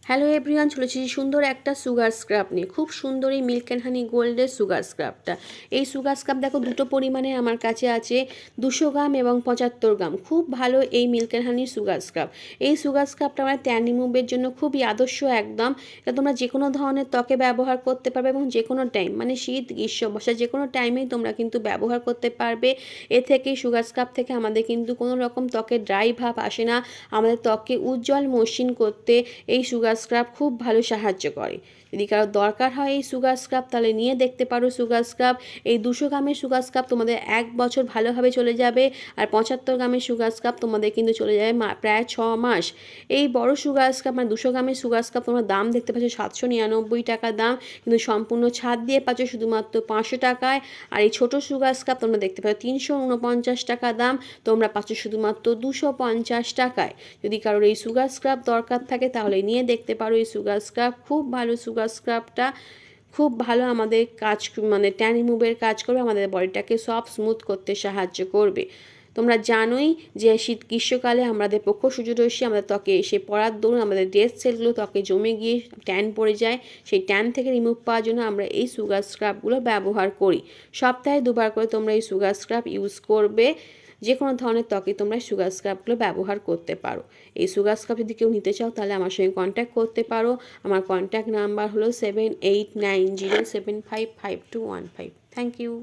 Hello everyone, চলেছি সুন্দর একটা সুগার স্ক্রাব নিয়ে। খুব সুন্দর এই মিল্ক অ্যান্ড হানি গোল্ডের সুগার স্ক্রাবটা। এই সুগার স্ক্রাব দেখো দুটো পরিমাণে আমার কাছে আছে, 200 গ্রাম এবং 75 গ্রাম। খুব ভালো এই মিল্ক অ্যান্ড হানির সুগার স্ক্রাব। এই সুগার স্ক্রাবটা আমার ট্যান রিমুভের জন্য খুবই আদর্শ একদম। এটা তোমরা যে কোনো ধরনের ত্বকে ব্যবহার করতে পারবে এবং যে কোনো টাইম, মানে শীত গ্রীষ্ম বর্ষা যে কোনো টাইমেই তোমরা কিন্তু ব্যবহার করতে পারবে। এ থেকে সুগার স্ক্রাব থেকে আমাদের কিন্তু কোনো রকম ত্বকে ড্রাই ভাব আসে না। আমাদের ত্বককে উজ্জ্বল মসৃণ করতে এই সুগার স্ক্রাব খুব ভালো সাহায্য করে। যদি কারো দরকার হয় এই সুগার স্ক্রাব তাহলে নিয়ে দেখতে পারো সুগার স্ক্রাব। এই 200 গ্রামের সুগার স্ক্রাব তোমাদের 1 বছর ভালোভাবে চলে যাবে, আর 75 গ্রামের সুগার স্ক্রাব তোমাদের কিন্তু চলে যাবে প্রায় 6 মাস। এই বড় সুগার স্ক্রাব মানে 200 গ্রামের সুগার স্ক্রাব তোমরা দাম দেখতে পাচ্ছ 799 টাকা দাম, কিন্তু সম্পূর্ণ ছাড় দিয়ে পাচ্ছ শুধুমাত্র 500 টাকায়। আর এই ছোটো সুগার স্ক্রাব তোমরা দেখতে পাচ্ছ 349 টাকা দাম, তোমরা পাচ্ছ শুধুমাত্র 250 টাকায়। যদি কারোর এই সুগার স্ক্রাব দরকার থাকে তাহলে নিয়ে দেখতে পারো এই সুগার স্ক্রাব। খুব ভালো সুগার স্ক্রাবটা, খুব ভালো আমাদের কাজ, মানে ট্যান রিমুভের কাজ করবে, আমাদের বডিটাকে সফট স্মুথ করতে সাহায্য করবে। তোমরা জানোই যে শীত গ্রীষ্মকালে আমাদের প্রখর সূর্যরশ্মি আমাদের ত্বকে এসে পড়ার দরুন আমাদের ডেড সেলগুলো ত্বকে জমে গিয়ে ট্যান পড়ে যায়। সেই ট্যান থেকে রিমুভ পাওয়ার জন্য আমরা এই সুগার স্ক্রাবগুলো ব্যবহার করি। সপ্তাহে 2 বার করে তোমরা এই সুগার স্ক্রাব ইউজ করবে। যে কোনো ধরনের ত্বকে তোমরা সুগার স্ক্রাবগুলো ব্যবহার করতে পারো। এই সুগার স্ক্রাব যদি কেউ নিতে চাও তাহলে আমার সঙ্গে কন্ট্যাক্ট করতে পারো। আমার কন্ট্যাক্ট নাম্বার হলো 7890755215। Thank you.